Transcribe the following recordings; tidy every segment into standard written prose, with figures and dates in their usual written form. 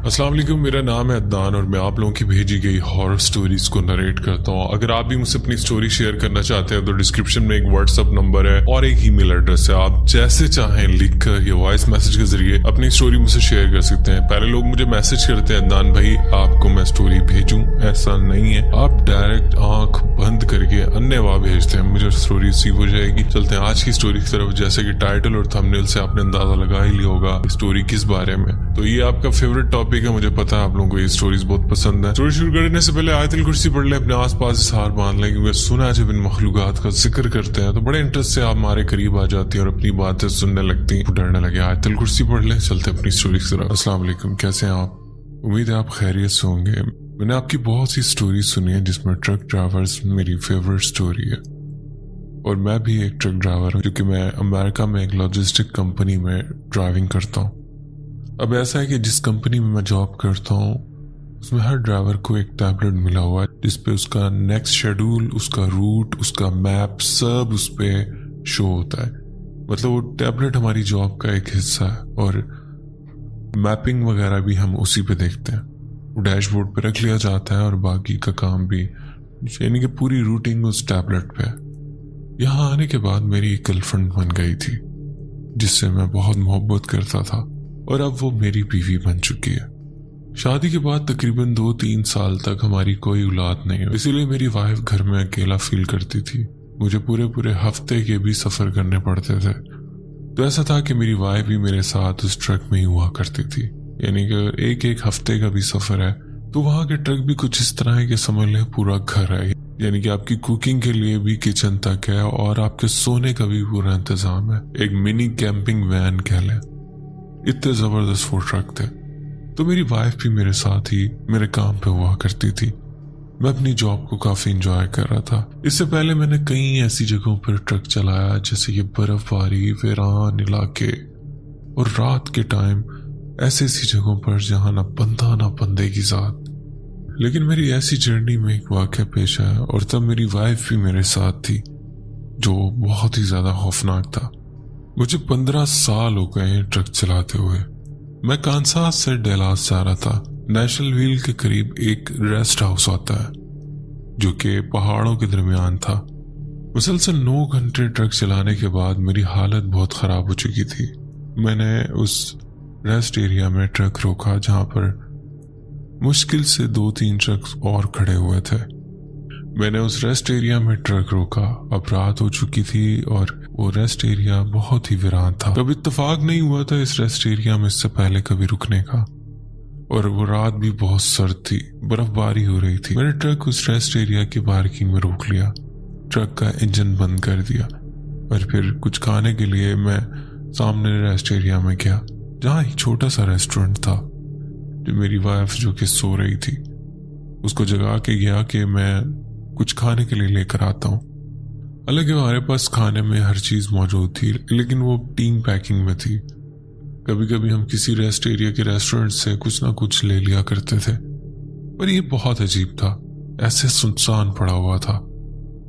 अस्सलाम वालेकुम, मेरा नाम है अदनान और मैं आप लोगों की भेजी गई हॉरर स्टोरीज को नरेट करता हूँ। अगर आप भी मुझसे अपनी स्टोरी शेयर करना चाहते हैं तो डिस्क्रिप्शन में एक व्हाट्सएप नंबर है और एक ईमेल एड्रेस है। आप जैसे चाहें लिखकर या वॉइस मैसेज के जरिए अपनी स्टोरी मुझसे शेयर कर सकते हैं। पहले लोग मुझे मैसेज करते हैं, अदनान भाई आपको मैं स्टोरी भेजूं, ऐसा नहीं है। आप डायरेक्ट आंख बंद करके अन्यवा भेजते हैं, मुझे स्टोरी रिसीव हो जाएगी। चलते हैं आज की स्टोरी की तरफ। जैसे कि टाइटल और थंबनेल से आपने अंदाजा लगा ही लिया होगा स्टोरी किस बारे में। तो ये आपका फेवरेट टॉपिक है, मुझे पता है आप लोगों को ये स्टोरीज बहुत पसंद है। स्टोरी शुरू करने से पहले आयतुल कुर्सी पढ़ लें, अपने आसपास इस हार बांध लें, क्योंकि सुना जब इन मखलूकात का जिक्र करते हैं तो बड़े इंटरेस्ट से आप हमारे करीब आ जाती हैं और अपनी बातें सुनने लगती हैं, डरने लगे। आयतुल कुर्सी पढ़ लें, चलते अपनी स्टोरी की तरफ। अस्सलाम वालेकुम, कैसे हैं आप? उम्मीद है आप खैरियत से होंगे। मैंने आपकी बहुत सी स्टोरी सुनी है जिसमें ट्रक ड्राइवर्स मेरी फेवरेट स्टोरी है और मैं भी एक ट्रक ड्राइवर हूँ, क्योंकि मैं अमेरिका में एक लॉजिस्टिक कंपनी में ड्राइविंग करता हूँ। अब ऐसा है कि जिस कंपनी में मैं जॉब करता हूँ उसमें हर ड्राइवर को एक टैबलेट मिला हुआ है जिसपे उसका नेक्स्ट शेड्यूल, उसका रूट, उसका मैप सब उस पे शो होता है। मतलब वो टैबलेट हमारी जॉब का एक हिस्सा है और मैपिंग वगैरह भी हम उसी पे देखते हैं। वो डैशबोर्ड पे रख लिया जाता है और बाकी का काम भी, यानी कि पूरी रूटिंग उस टैबलेट पे है। यहाँ आने के बाद मेरी एक गर्लफ्रेंड बन गई थी जिससे मैं बहुत मोहब्बत करता था और अब वो मेरी बीवी बन चुकी है। शादी के बाद तकरीबन 2-3 साल तक हमारी कोई औलाद नहीं हुई, इसीलिए मेरी वाइफ घर में अकेला फील करती थी। मुझे पूरे हफ्ते के भी सफर करने पड़ते थे। तो ऐसा था कि मेरी वाइफ भी मेरे साथ उस ट्रक में ही हुआ करती थी, यानी कि एक हफ्ते का भी सफर है तो वहां के ट्रक भी कुछ इस तरह है कि समझ लें पूरा घर है, यानी कि आपकी कुकिंग के लिए भी किचन तक है और आपके सोने का भी पूरा इंतजाम है। एक मिनी कैंपिंग वैन कह लें, इतने जबरदस्त वो ट्रक थे। तो मेरी वाइफ भी मेरे साथ ही मेरे काम पे हुआ करती थी। मैं अपनी जॉब को काफी एंजॉय कर रहा था। इससे पहले मैंने कई ऐसी जगहों पर ट्रक चलाया जैसे कि बर्फबारी, वीरान इलाके और रात के टाइम ऐसी जगहों पर जहां ना बंदा ना बंदे की जात। लेकिन मेरी ऐसी जर्नी में एक वाकया पेश आया और तब मेरी वाइफ भी मेरे साथ थी, जो बहुत ही ज्यादा खौफनाक था। मुझे 15 साल हो गए ट्रक चलाते हुए। मैं कांसास से डेलास जा रहा था। नेशनल व्हील के करीब एक रेस्ट हाउस आता है जो कि पहाड़ों के दरमियान था। मुसलसल 9 घंटे ट्रक चलाने के बाद मेरी हालत बहुत खराब हो चुकी थी। मैंने उस रेस्ट एरिया में ट्रक रोका जहां पर मुश्किल से 2-3 ट्रक और खड़े हुए थे। मैंने उस रेस्ट एरिया में ट्रक रोका। अब रात हो चुकी थी और वो रेस्ट एरिया बहुत ही वीरान था। कभी इत्तेफाक नहीं हुआ था इस रेस्ट एरिया में इससे पहले कभी रुकने का, और वो रात भी बहुत सर्द थी, बर्फबारी हो रही थी। मैंने ट्रक उस रेस्ट एरिया की पार्किंग में रोक लिया, ट्रक का इंजन बंद कर दिया और फिर कुछ खाने के लिए मैं सामने रेस्ट एरिया में गया जहाँ एक छोटा सा रेस्टोरेंट था। जो मेरी वाइफ जो कि सो रही थी उसको जगा के गया कि मैं कुछ खाने के लिए लेकर आता हूँ। हालांकि हमारे पास खाने में हर चीज मौजूद थी लेकिन वो टीम पैकिंग में थी। कभी कभी हम किसी रेस्ट एरिया के रेस्टोरेंट से कुछ ना कुछ ले लिया करते थे, पर ये बहुत अजीब था, ऐसे सुनसान पड़ा हुआ था।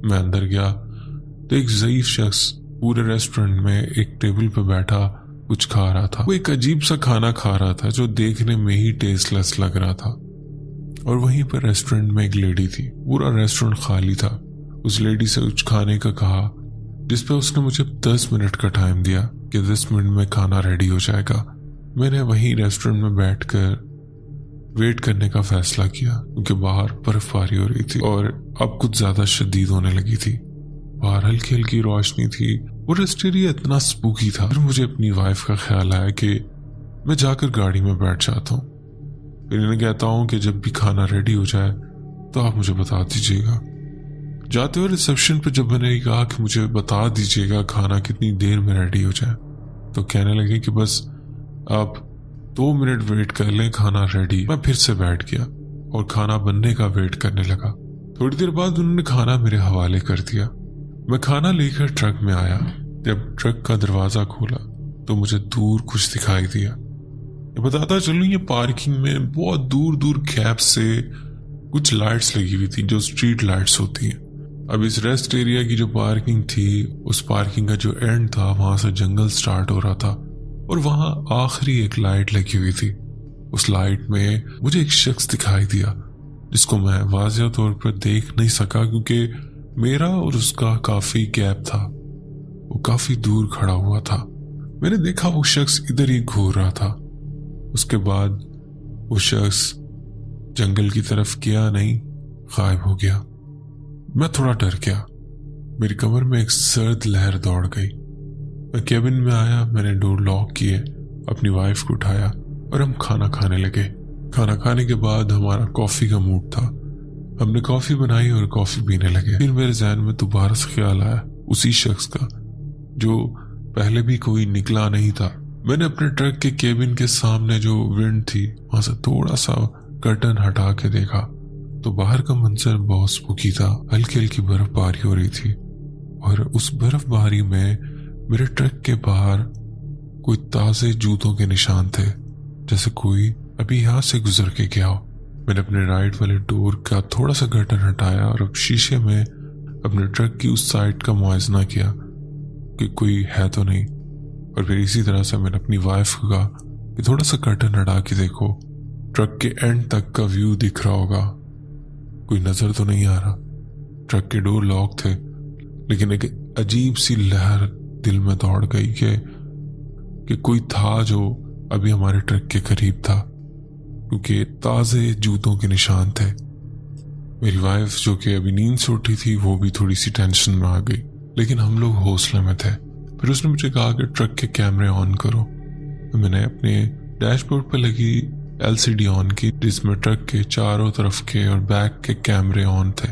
मैं अंदर गया तो एक ज़ईफ शख्स पूरे रेस्टोरेंट में एक टेबल पर बैठा कुछ खा रहा था। वो एक अजीब सा खाना खा रहा था जो देखने में ही टेस्टलेस लग रहा था। और वहीं पर रेस्टोरेंट में एक लेडी थी, पूरा रेस्टोरेंट खाली था। उस लेडी से कुछ खाने का कहा जिसपे उसने मुझे 10 मिनट का टाइम दिया कि 10 मिनट में खाना रेडी हो जाएगा। मैंने वहीं रेस्टोरेंट में बैठकर वेट करने का फैसला किया क्योंकि बाहर बर्फबारी हो रही थी और अब कुछ ज्यादा शदीद होने लगी थी। बाहर हल्की हल्की रोशनी थी। वो रेस्ट एरिया इतना स्पूकी था। फिर मुझे अपनी वाइफ का ख्याल आया कि मैं जाकर गाड़ी में बैठ जाता हूँ, फिर इन्हें कहता हूँ कि जब भी खाना रेडी हो जाए तो आप मुझे बता दीजिएगा। जाते हुए रिसेप्शन पे जब मैंने कहा कि मुझे बता दीजिएगा खाना कितनी देर में रेडी हो जाए, तो कहने लगे कि बस आप 2 मिनट वेट कर लें, खाना रेडी। मैं फिर से बैठ गया और खाना बनने का वेट करने लगा। थोड़ी देर बाद उन्होंने खाना मेरे हवाले कर दिया। मैं खाना लेकर ट्रक में आया। जब ट्रक का दरवाजा खोला तो मुझे दूर कुछ दिखाई दिया। बताता चलूं, ये पार्किंग में बहुत दूर दूर गैप से कुछ लाइट्स लगी हुई थी जो स्ट्रीट लाइट्स होती हैं। अब इस रेस्ट एरिया की जो पार्किंग थी, उस पार्किंग का जो एंड था वहां से जंगल स्टार्ट हो रहा था और वहां आखिरी एक लाइट लगी हुई थी। उस लाइट में मुझे एक शख्स दिखाई दिया जिसको मैं वाज़ेह तौर पर देख नहीं सका क्योंकि मेरा और उसका काफी गैप था। वो काफी दूर खड़ा हुआ था। मैंने देखा वो शख्स इधर ही घूर रहा था। उसके बाद वो शख्स जंगल की तरफ गया नहीं, गायब हो गया। मैं थोड़ा डर गया। मेरी कमर में एक सर्द लहर दौड़ गई। मैं केबिन में आया, मैंने डोर लॉक किए, अपनी वाइफ को उठाया और हम खाना खाने लगे। खाना खाने के बाद हमारा कॉफी का मूड था। हमने कॉफी बनाई और कॉफी पीने लगे। फिर मेरे ज़हन में दोबारा से ख्याल आया उसी शख्स का जो पहले भी कोई निकला नहीं था। मैंने अपने ट्रक के केबिन के सामने जो विंड थी वहां से थोड़ा सा कर्टन हटा के देखा तो बाहर का मंजर बहुत स्पूकी था। हल्की हल्की बर्फबारी हो रही थी और उस बर्फबारी में मेरे ट्रक के बाहर कोई ताजे जूतों के निशान थे, जैसे कोई अभी यहाँ से गुजर के गया हो। मैंने अपने राइट वाले डोर का थोड़ा सा कर्टन हटाया और अब शीशे में अपने ट्रक की उस साइड का मुआयना किया कि कोई है तो नहीं। और फिर इसी तरह से मैंने अपनी वाइफ को कहा कि थोड़ा सा कर्टन हटा के देखो, ट्रक के एंड तक का व्यू दिख रहा होगा, कोई नजर तो नहीं आ रहा। ट्रक के डोर लॉक थे, लेकिन एक अजीब सी लहर दिल में दौड़ गई कि कोई था जो अभी हमारे ट्रक के करीब था, क्योंकि ताजे जूतों के निशान थे। मेरी वाइफ जो कि अभी नींद से उठी थी वो भी थोड़ी सी टेंशन में आ गई, लेकिन हम लोग हौसले में थे। फिर उसने मुझे कहा कि ट्रक के कैमरे ऑन करो। तो मैंने अपने डैशबोर्ड पर लगी LCD ऑन की जिसमें ट्रक के चारों तरफ के और बैक के कैमरे ऑन थे।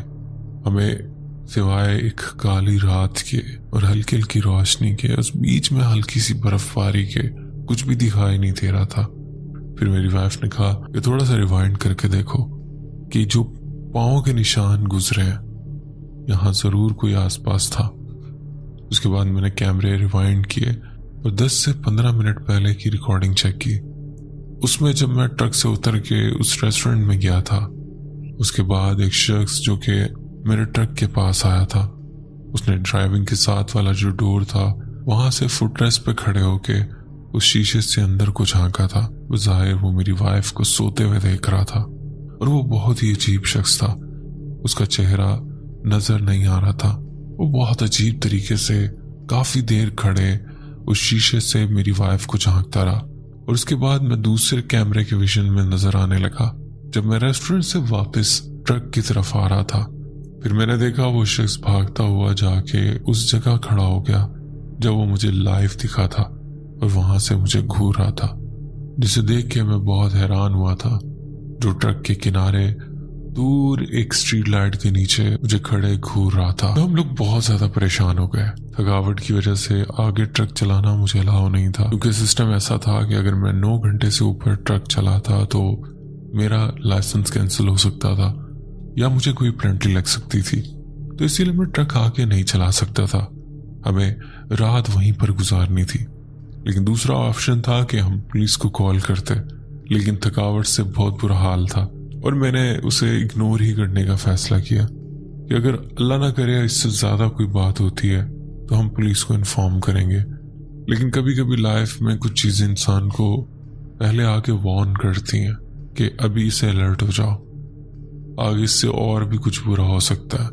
हमें सिवाय एक काली रात के और हल्की हल्की रोशनी के, उस बीच में हल्की सी बर्फबारी के कुछ भी दिखाई नहीं दे रहा था। फिर मेरी वाइफ ने कहा कि थोड़ा सा रिवाइंड करके देखो कि जो पाँव के निशान गुजरे हैं यहाँ जरूर कोई आसपास था। उसके बाद मैंने कैमरे रिवाइंड किए और 10 से 15 मिनट पहले की रिकॉर्डिंग चेक की। उसमें जब मैं ट्रक से उतर के उस रेस्टोरेंट में गया था, उसके बाद एक शख्स जो कि मेरे ट्रक के पास आया था, उसने ड्राइविंग के साथ वाला जो डोर था वहां से फुटरेस्ट पे खड़े होके उस शीशे से अंदर को झांका था। ज़ाहिर वो मेरी वाइफ को सोते हुए देख रहा था और वो बहुत ही अजीब शख्स था। उसका चेहरा नजर नहीं आ रहा था। वो बहुत अजीब तरीके से काफी देर खड़े उस शीशे से मेरी वाइफ को झांकता रहा। और उसके बाद मैं दूसरे कैमरे के विजन में नजर आने लगा जब मैं रेस्टोरेंट से वापस ट्रक की तरफ आ रहा था। फिर मैंने देखा वो शख्स भागता हुआ जाके उस जगह खड़ा हो गया जब वो मुझे लाइव दिखा था और वहां से मुझे घूर रहा था, जिसे देख के मैं बहुत हैरान हुआ था। जो ट्रक के किनारे दूर एक स्ट्रीट लाइट के नीचे मुझे खड़े घूर रहा था। तो हम लोग बहुत ज्यादा परेशान हो गए। थकावट की वजह से आगे ट्रक चलाना मुझे अलाउ नहीं था, क्योंकि सिस्टम ऐसा था कि अगर मैं 9 घंटे से ऊपर ट्रक चलाता तो मेरा लाइसेंस कैंसिल हो सकता था या मुझे कोई पेनल्टी लग सकती थी। तो इसीलिए मैं ट्रक आगे नहीं चला सकता था। हमें रात वहीं पर गुजारनी थी। लेकिन दूसरा ऑप्शन था कि हम पुलिस को कॉल करते, लेकिन थकावट से बहुत बुरा हाल था और मैंने उसे इग्नोर ही करने का फैसला किया कि अगर अल्लाह ना करे इससे ज्यादा कोई बात होती है तो हम पुलिस को इन्फॉर्म करेंगे। लेकिन कभी कभी लाइफ में कुछ चीजें इंसान को पहले आके वार्न करती हैं कि अभी से अलर्ट हो जाओ, आगे इससे और भी कुछ बुरा हो सकता है।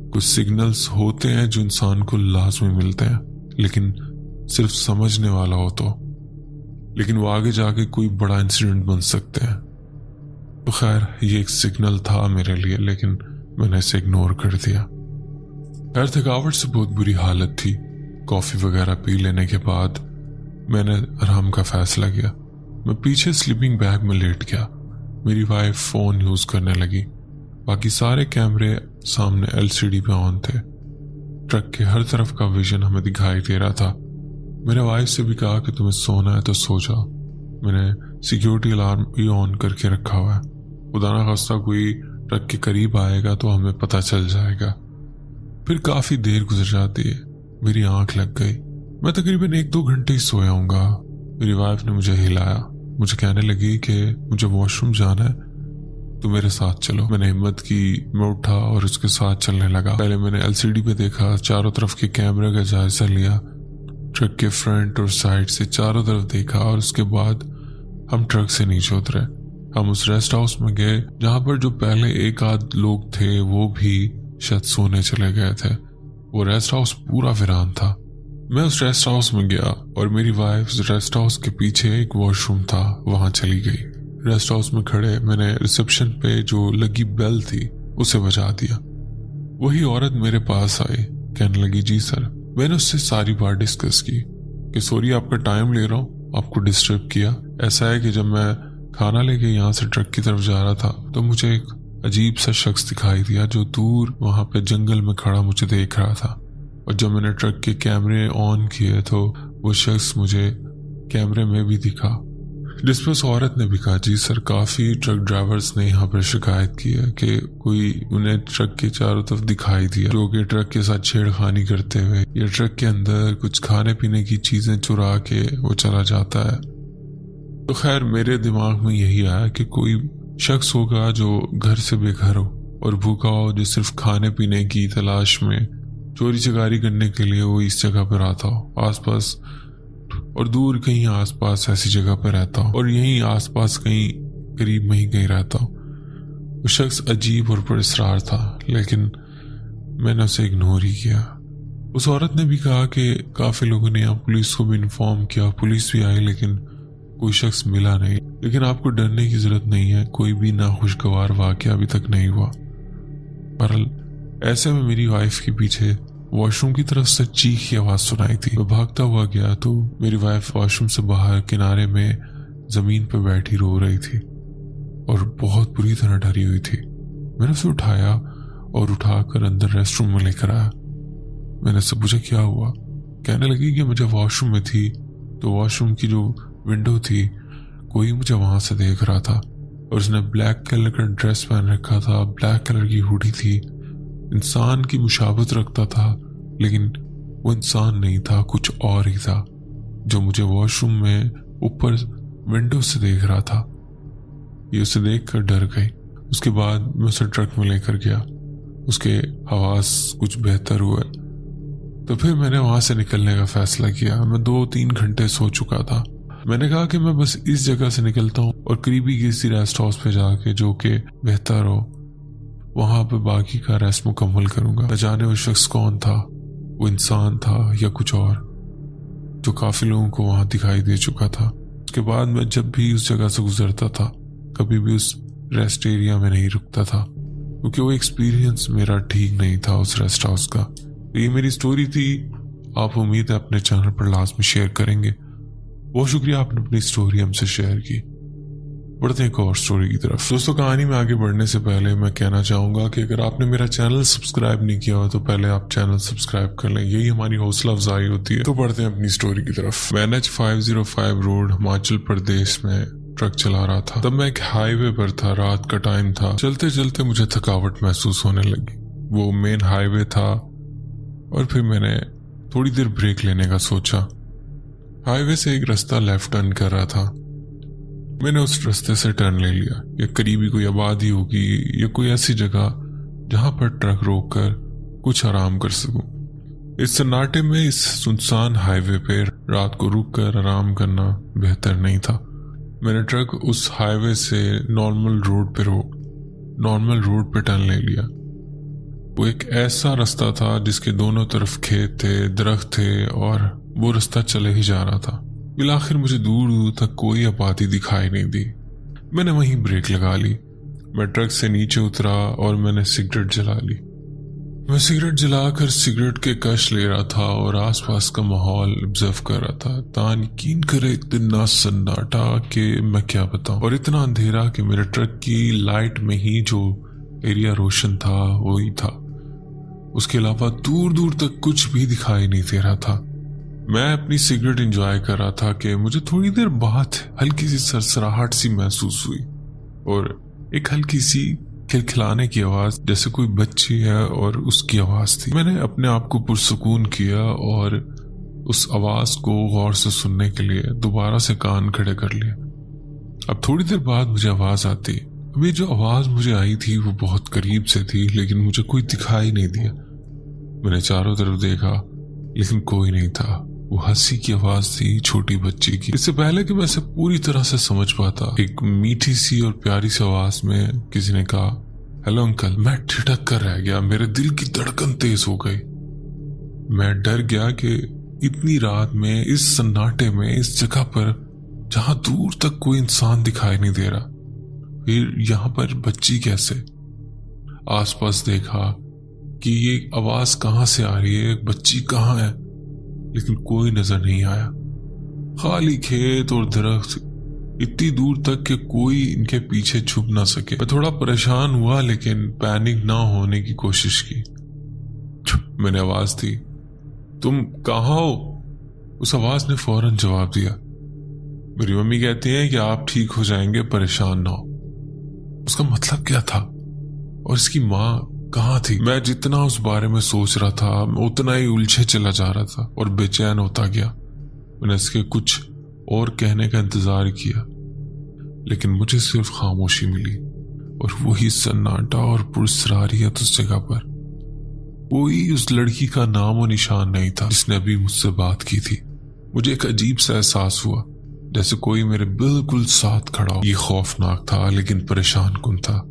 कुछ सिग्नल्स होते हैं जो इंसान को लाजमी मिलते हैं, लेकिन सिर्फ समझने वाला हो तो, लेकिन वो आगे जाके कोई बड़ा इंसिडेंट बन सकते हैं। तो खैर ये एक सिग्नल था मेरे लिए, लेकिन मैंने इसे इग्नोर कर दिया। खैर थकावट से बहुत बुरी हालत थी। कॉफी वगैरह पी लेने के बाद मैंने आराम का फैसला किया। मैं पीछे स्लीपिंग बैग में लेट गया। मेरी वाइफ फोन यूज करने लगी। बाकी सारे कैमरे सामने LCD पे ऑन थे। ट्रक के हर तरफ का विजन हमें दिखाई दे रहा था। मैंने वाइफ से भी कहा कि तुम्हें सोना है तो सो जाओ। मैंने सिक्योरिटी अलार्म भी ऑन करके रखा हुआ है। खुदा ना खास्ता कोई ट्रक के करीब आएगा तो हमें पता चल जाएगा। फिर काफी देर गुजर जाती है। मेरी आंख लग गई। मैं तकरीबन 1-2 घंटे ही सोया हूँगा। मेरी वाइफ ने मुझे हिलाया। मुझे कहने लगी कि मुझे वॉशरूम जाना है, तो मेरे साथ चलो। मैंने हिम्मत की, मैं उठा और उसके साथ चलने लगा। पहले मैंने LCD पे देखा, चारों तरफ के कैमरे का जायजा लिया, ट्रक के फ्रंट और साइड से चारों तरफ देखा और उसके बाद हम ट्रक से नीचे उतरे। हम उस रेस्ट हाउस में गए जहां पर जो पहले एक आध लोग थे वो भी शायद सोने चले गए थे। वो रेस्ट हाउस पूरा वीरान था। मैं उस रेस्ट हाउस में गया और मेरी वाइफ उस रेस्ट हाउस के पीछे एक वॉशरूम था वहां चली गई। रेस्ट हाउस में खड़े मैंने रिसेप्शन पे जो लगी बेल थी उसे बजा दिया। वही औरत मेरे पास आई, कहने लगी जी सर। मैंने उससे सारी बात डिस्कस की कि सॉरी आपका टाइम ले रहा हूँ, आपको डिस्टर्ब किया। ऐसा है कि जब मैं खाना लेके यहाँ से ट्रक की तरफ जा रहा था तो मुझे एक अजीब सा शख्स दिखाई दिया जो दूर वहां पे जंगल में खड़ा मुझे देख रहा था। और जब मैंने ट्रक के कैमरे ऑन किए तो वो शख्स मुझे कैमरे में भी दिखा। जिस पर उस औरत ने भी कहा जी सर काफी ट्रक ड्राइवर्स ने यहाँ पर शिकायत की है कि कोई उन्हें ट्रक के चारों तरफ दिखाई दिया जो कि ट्रक के साथ छेड़खानी करते हुए या ट्रक के अंदर कुछ खाने पीने की चीजें चुरा के वो चला जाता है। तो खैर मेरे दिमाग में यही आया कि कोई शख्स होगा जो घर से बेघर हो और भूखा हो, जो सिर्फ खाने पीने की तलाश में चोरी चकारी करने के लिए वो इस जगह पर आता हो, आसपास और दूर कहीं आसपास ऐसी जगह पर रहता हो और यहीं आसपास कहीं करीब में ही कहीं रहता हो। वो शख्स अजीब और पुरस्रार था, लेकिन मैंने उसे इग्नोर ही किया। उस औरत ने भी कहा कि काफी लोगों ने यहाँ पुलिस को भी इन्फॉर्म किया, पुलिस भी आई, लेकिन कोई शख्स मिला नहीं। लेकिन आपको डरने की जरूरत नहीं है, कोई भी नाखुशगवार वाकया अभी तक नहीं हुआ। पर ऐसे में मेरी वाइफ के पीछे वॉशरूम की तरफ से चीख की आवाज सुनाई थी। मैं भागता हुआ गया तो मेरी वाइफ वॉशरूम से बाहर किनारे में जमीन पर बैठी रो रही थी और बहुत बुरी तरह डरी हुई थी। मैंने उसे उठाया और उठाकर अंदर रेस्टरूम में लेकर आया। मैंने उससे पूछा क्या हुआ। कहने लगी कि मुझे वॉशरूम में थी तो वॉशरूम की जो विंडो थी कोई मुझे वहां से देख रहा था और उसने ब्लैक कलर का ड्रेस पहन रखा था, ब्लैक कलर की हुडी थी, इंसान की मुशाबत रखता था, लेकिन वो इंसान नहीं था, कुछ और ही था जो मुझे वॉशरूम में ऊपर विंडो से देख रहा था। ये उसे देखकर डर गई। उसके बाद मैं उसे ट्रक में लेकर गया। उसके हवास कुछ बेहतर हुए तो फिर मैंने वहां से निकलने का फैसला किया। मैं 2-3 घंटे सो चुका था। मैंने कहा कि मैं बस इस जगह से निकलता हूँ और करीबी किसी रेस्ट हाउस पे जाके जो कि बेहतर हो वहां पे बाकी का रेस्ट मुकम्मल करूंगा। न जाने वो शख्स कौन था, वो इंसान था या कुछ और, जो काफी लोगों को वहां दिखाई दे चुका था। उसके बाद मैं जब भी उस जगह से गुजरता था कभी भी उस रेस्ट एरिया में नहीं रुकता था क्योंकि वो एक्सपीरियंस मेरा ठीक नहीं था उस रेस्ट हाउस का। तो ये मेरी स्टोरी थी। आप उम्मीद है अपने चैनल पर लाजमी शेयर करेंगे। बहुत शुक्रिया आपने अपनी स्टोरी हमसे शेयर की। बढ़ते हैं एक और स्टोरी की तरफ। दोस्तों कहानी में आगे बढ़ने से पहले मैं कहना चाहूंगा कि अगर आपने मेरा चैनल सब्सक्राइब नहीं किया हो तो पहले आप चैनल सब्सक्राइब कर लें, यही हमारी हौसला अफजाई होती है। तो बढ़ते हैं अपनी स्टोरी की तरफ। मैं NH 505 रोड हिमाचल प्रदेश में ट्रक चला रहा था। तब मैं एक हाईवे पर था, रात का टाइम था। चलते चलते मुझे थकावट महसूस होने लगी। वो मेन हाईवे था और फिर मैंने थोड़ी देर ब्रेक लेने का सोचा। हाईवे से एक रास्ता लेफ्ट टर्न कर रहा था। मैंने उस रास्ते से टर्न ले लिया। या करीबी कोई आबादी होगी या कोई ऐसी जगह जहां पर ट्रक रोककर कुछ आराम कर सकूं। इस सन्नाटे में इस सुनसान हाईवे पे रात को रुककर आराम करना बेहतर नहीं था। मैंने ट्रक उस हाईवे से नॉर्मल रोड पे टर्न ले लिया। वो एक ऐसा रास्ता था जिसके दोनों तरफ खेत थे, दरख्त थे और वो रास्ता चले ही जा रहा था। बिलाखिर मुझे दूर दूर तक कोई आबादी दिखाई नहीं दी। मैंने वहीं ब्रेक लगा ली। मैं ट्रक से नीचे उतरा और मैंने सिगरेट जला ली। मैं सिगरेट जलाकर सिगरेट के कश ले रहा था और आसपास का माहौल ऑब्जर्व कर रहा था। तान यकीन करे इतना सन्नाटा कि मैं क्या बताऊं, और इतना अंधेरा कि मेरे ट्रक की लाइट में ही जो एरिया रोशन था वही था। उसके अलावा दूर दूर तक कुछ भी दिखाई नहीं दे रहा था। मैं अपनी सिगरेट एंजॉय कर रहा था कि मुझे थोड़ी देर बाद हल्की सी सरसराहट सी महसूस हुई और एक हल्की सी खिलखिलाने की आवाज, जैसे कोई बच्ची है और उसकी आवाज थी। मैंने अपने आप को पुरसुकून किया और उस आवाज को गौर से सुनने के लिए दोबारा से कान खड़े कर लिए। अब थोड़ी देर बाद मुझे आवाज आती। अभी जो आवाज मुझे आई थी वो बहुत करीब से थी, लेकिन मुझे कोई दिखाई नहीं दिया। मैंने चारों तरफ देखा लेकिन कोई नहीं था। وہ ہنسی کی آواز تھی چھوٹی بچی کی. اس سے پہلے کہ میں اسے پوری طرح سے سمجھ پاتا ایک میٹھی سی اور پیاری سی آواز میں کسی نے کہا ہیلو انکل. میں ٹھٹک کر رہ گیا. میرے دل کی دھڑکن تیز ہو گئی. میں ڈر گیا کہ اتنی رات میں اس سناٹے میں اس جگہ پر جہاں دور تک کوئی انسان دکھائی نہیں دے رہا پھر یہاں پر بچی کیسے. آس پاس دیکھا کہ یہ آواز کہاں سے آ رہی ہے, بچی کہاں ہے, لیکن کوئی نظر نہیں آیا. خالی کھیت اور درخت اتنی دور تک کہ کوئی ان کے پیچھے چھپ نہ سکے. میں تھوڑا پریشان ہوا لیکن پینک نہ ہونے کی کوشش کی. میں نے آواز دی تم کہاں ہو. اس آواز نے فوراً جواب دیا میری ممی کہتی ہیں کہ آپ ٹھیک ہو جائیں گے, پریشان نہ ہو. اس کا مطلب کیا تھا اور اس کی ماں کہاں تھی؟ میں جتنا اس بارے میں سوچ رہا تھا اتنا ہی الجھے چلا جا رہا تھا اور بے چین ہوتا گیا. میں نے اس کے کچھ اور کہنے کا انتظار کیا لیکن مجھے صرف خاموشی ملی اور وہی سناٹا اور پراسراریت اس جگہ پر. کوئی اس لڑکی کا نام و نشان نہیں تھا جس نے ابھی مجھ سے بات کی تھی. مجھے ایک عجیب سا احساس ہوا جیسے کوئی میرے بالکل ساتھ کھڑا ہو. یہ خوفناک تھا لیکن پریشان کن تھا.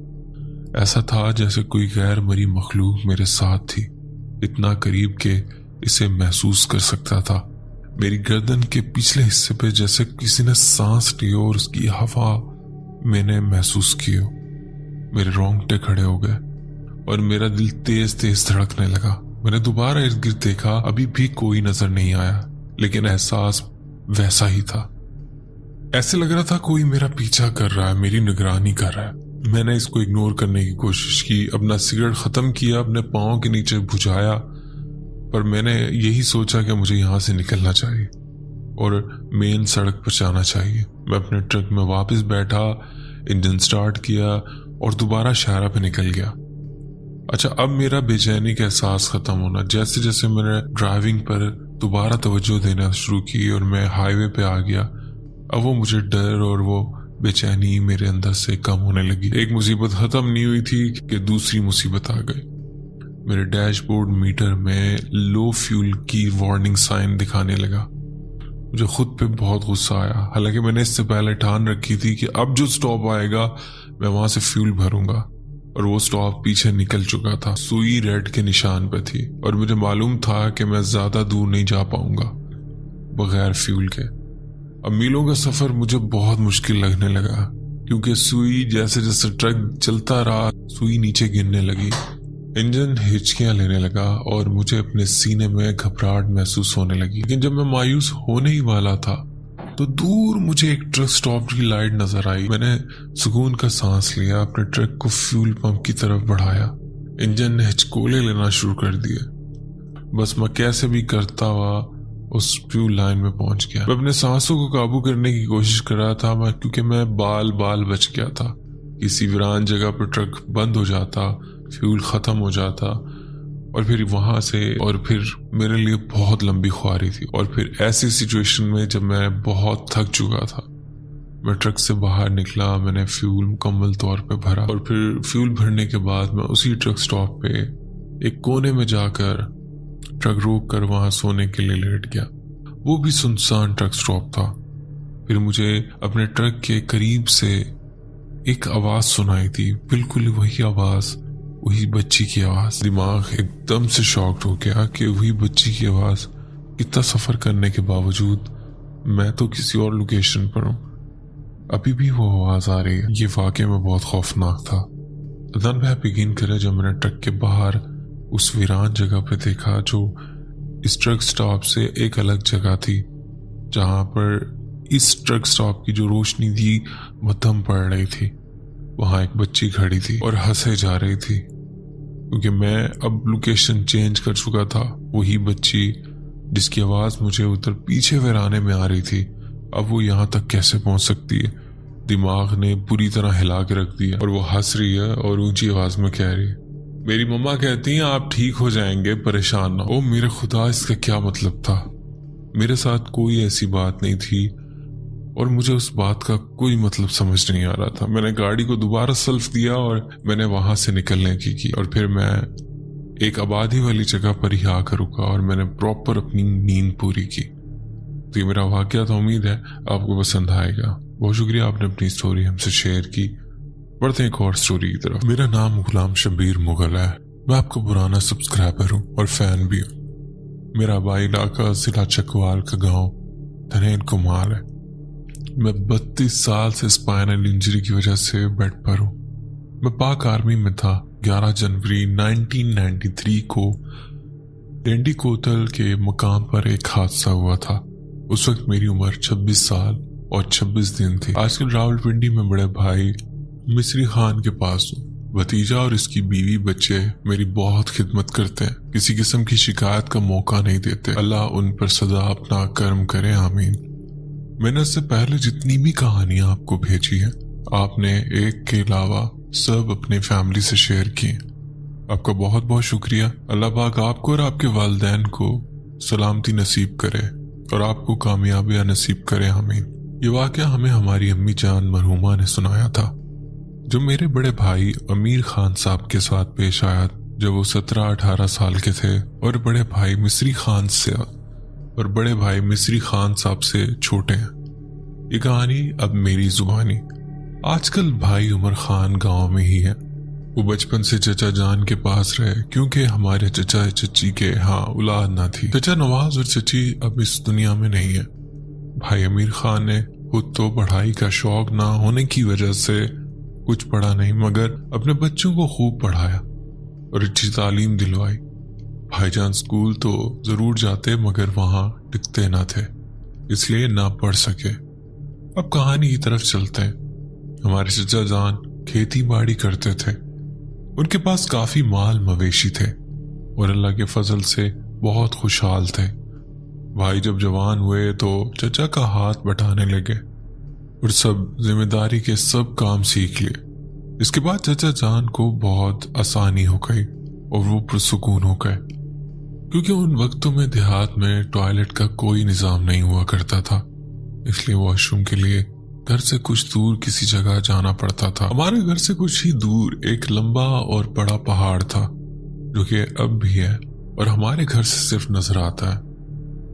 ایسا تھا جیسے کوئی غیر مری مخلوق میرے ساتھ تھی, اتنا قریب کہ اسے محسوس کر سکتا تھا. میری گردن کے پچھلے حصے پہ جیسے کسی نے سانس لی اور اس کی ہوا میں نے محسوس کی ہو. میرے رونگٹے کھڑے ہو گئے اور میرا دل تیز تیز دھڑکنے لگا. میں نے دوبارہ ارد گرد دیکھا, ابھی بھی کوئی نظر نہیں آیا لیکن احساس ویسا ہی تھا. ایسے لگ رہا تھا کوئی میرا پیچھا کر رہا ہے, میری نگرانی کر رہا ہے. میں نے اس کو اگنور کرنے کی کوشش کی, اپنا سگریٹ ختم کیا, اپنے پاؤں کے نیچے بجھایا, پر میں نے یہی سوچا کہ مجھے یہاں سے نکلنا چاہیے اور مین سڑک پر جانا چاہیے. میں اپنے ٹرک میں واپس بیٹھا, انجن سٹارٹ کیا اور دوبارہ شاہراہ پہ نکل گیا. اچھا, اب میرا بے چینی کا احساس ختم ہونا. جیسے جیسے میں نے ڈرائیونگ پر دوبارہ توجہ دینا شروع کی اور میں ہائی وے پہ آ گیا, اب وہ مجھے ڈر اور وہ بے چینی میرے اندر سے کم ہونے لگی. ایک مصیبت ختم نہیں ہوئی تھی کہ دوسری مصیبت آ گئی. میرے ڈیش بورڈ میٹر میں لو فیول کی وارننگ سائن دکھانے لگا. مجھے خود پہ بہت غصہ آیا, حالانکہ میں نے اس سے پہلے ٹھان رکھی تھی کہ اب جو سٹاپ آئے گا میں وہاں سے فیول بھروں گا, اور وہ سٹاپ پیچھے نکل چکا تھا. سوئی ریڈ کے نشان پہ تھی اور مجھے معلوم تھا کہ میں زیادہ دور نہیں جا پاؤں گا بغیر فیول کے. اب میلوں کا سفر مجھے بہت مشکل لگنے لگا کیونکہ سوئی جیسے جیسے ٹرک چلتا رہا سوئی نیچے گرنے لگی. انجن ہچکیاں لینے لگا اور مجھے اپنے سینے میں گھبراہٹ محسوس ہونے لگی. لیکن جب میں مایوس ہونے ہی والا تھا تو دور مجھے ایک ٹرک سٹاپ کی لائٹ نظر آئی. میں نے سکون کا سانس لیا, اپنے ٹرک کو فیول پمپ کی طرف بڑھایا. انجن نے ہچکولے لینا شروع کر دیے. بس میں کیسے بھی کرتا ہوا اس فیول لائن میں پہنچ گیا. میں اپنے سانسوں کو قابو کرنے کی کوشش کر رہا تھا کیونکہ میں بال بچ گیا تھا. کسی ویران جگہ پر ٹرک بند ہو جاتا, فیول ختم ہو جاتا اور پھر وہاں سے اور پھر میرے لیے بہت لمبی خواری تھی. اور پھر ایسی سچویشن میں جب میں بہت تھک چکا تھا میں ٹرک سے باہر نکلا. میں نے فیول مکمل طور پہ بھرا اور پھر فیول بھرنے کے بعد میں اسی ٹرک سٹاپ پہ ایک کونے میں جا کر ٹرک روک کر وہاں سونے کے لیے لیٹ گیا. وہ بھی سنسان ٹرک سٹاپ تھا. پھر مجھے اپنے ٹرک کے قریب سے ایک آواز سنائی تھی, بالکل وہی آواز, وہی بچی کی آواز. دماغ ایک دم سے شاکڈ ہو گیا کہ وہی بچی کی آواز. اتنا سفر کرنے کے باوجود میں تو کسی اور لوکیشن پر ہوں, ابھی بھی وہ آواز آ رہی ہے. یہ واقعی میں بہت خوفناک تھا. دن میں یقین کرے جب میں نے ٹرک کے باہر اس ویران جگہ پہ دیکھا جو اس ٹرک سٹاپ سے ایک الگ جگہ تھی, جہاں پر اس ٹرک سٹاپ کی جو روشنی تھی مدھم پڑ رہی تھی. وہاں ایک بچی کھڑی تھی اور ہنسے جا رہی تھی کیونکہ میں اب لوکیشن چینج کر چکا تھا. وہی بچی جس کی آواز مجھے ادھر پیچھے ویرانے میں آ رہی تھی, اب وہ یہاں تک کیسے پہنچ سکتی ہے؟ دماغ نے پوری طرح ہلا کے رکھ دیا. اور وہ ہنس رہی ہے اور اونچی آواز میں کہہ رہی ہے میری مما کہتی ہیں آپ ٹھیک ہو جائیں گے, پریشان نہ ہو. میرے خدا, اس کا کیا مطلب تھا؟ میرے ساتھ کوئی ایسی بات نہیں تھی اور مجھے اس بات کا کوئی مطلب سمجھ نہیں آ رہا تھا. میں نے گاڑی کو دوبارہ سلف دیا اور میں نے وہاں سے نکلنے کی اور پھر میں ایک آبادی والی جگہ پر ہی آ کر رکا اور میں نے پراپر اپنی نیند پوری کی. तो ये मेरा वाकया था, उम्मीद है आपको पसंद आएगा। बहुत शुक्रिया आपने अपनी स्टोरी हमसे शेयर की। बढ़ते हैं एक और स्टोरी की तरफ। मेरा नाम गुलाम शबीर मुगल है। मैं आपका पुराना सब्सक्राइबर हूँ और फैन भी हूँ। मेरा आबाई इलाका जिला चकवाल का गांव धनेन कुमार है। मैं 32 साल से स्पाइनल इंजरी की वजह से बेड पर हूँ। मैं पाक आर्मी में था। 11 जनवरी 1993 को डेंडी कोतल के मकाम पर एक हादसा हुआ था। उस वक्त मेरी उम्र 26 साल और 26 दिन थी। आजकल रावलपिंडी में बड़े भाई मिस्री खान के पास हूँ। भतीजा और इसकी बीवी बच्चे मेरी बहुत खिदमत करते हैं, किसी किस्म की शिकायत का मौका नहीं देते। अल्लाह उन पर सदा अपना कर्म करे, आमीन। मैंने इससे पहले जितनी भी कहानियां आपको भेजी हैं, आपने एक के अलावा सब अपने फैमिली से शेयर किए। आपका बहुत बहुत शुक्रिया। अल्लाह पाक आपको और आपके वालिदैन को सलामती नसीब करे और आपको कामयाबियां नसीब करे, आमीन। ये वाकया हमें हमारी अम्मी जान मरहुमा ने सुनाया था, जो मेरे बड़े भाई अमीर खान साहब के साथ पेश आया जब वो 17-18 साल के थे और बड़े भाई मिस्री खान साहब से छोटे हैं। ये कहानी अब मेरी जुबानी। आजकल भाई उमर खान गांव में ही है। वो बचपन से चचा जान के पास रहे, क्योंकि हमारे चचा चची के यहाँ औलाद ना थी। चचा नवाज और चची अब इस दुनिया में नहीं है। भाई अमीर खान ने खुद तो पढ़ाई का शौक ना होने की वजह से कुछ पढ़ा नहीं, मगर अपने बच्चों को खूब पढ़ाया और अच्छी तालीम दिलवाई। भाईजान स्कूल तो जरूर जाते, मगर वहां टिकते ना थे, इसलिए ना पढ़ सके। अब कहानी की तरफ चलते हैं। हमारे चचा जान खेती बाड़ी करते थे। उनके पास काफी माल मवेशी थे और अल्लाह के फजल से बहुत खुशहाल थे। भाई जब जवान हुए तो चचा का हाथ बटाने लगे और सब जिम्मेदारी के सब काम सीख लिए। इसके बाद चचा जान को बहुत आसानी हो गई और वो पुरसुकून हो गए, क्योंकि उन वक्तों में देहात में टॉयलेट का कोई निजाम नहीं हुआ करता था, इसलिए वॉशरूम के लिए घर से कुछ दूर किसी जगह जाना पड़ता था। हमारे घर से कुछ ही दूर एक लंबा और बड़ा पहाड़ था, जो कि अब भी है और हमारे घर से सिर्फ नजर आता है।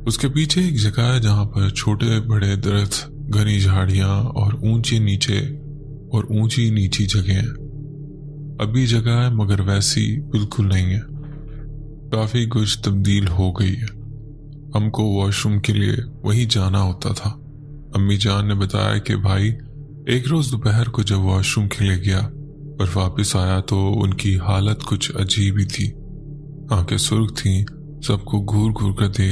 उसके पीछे एक जगह है जहां पर छोटे बड़े दरख्त, घनी झाड़ियां और ऊंची नीची जगह हैं। अभी जगह है, मगर वैसी बिल्कुल नहीं है। काफी कुछ तब्दील हो गई है। हमको वॉशरूम के लिए वहीं जाना होता था। अम्मी जान ने बताया कि भाई एक रोज दोपहर को जब वॉशरूम के लिए गया और वापस आया तो उनकी हालत कुछ अजीब ही थी। आंखें सुर्ख थीं, सबको घूर घूर कर देख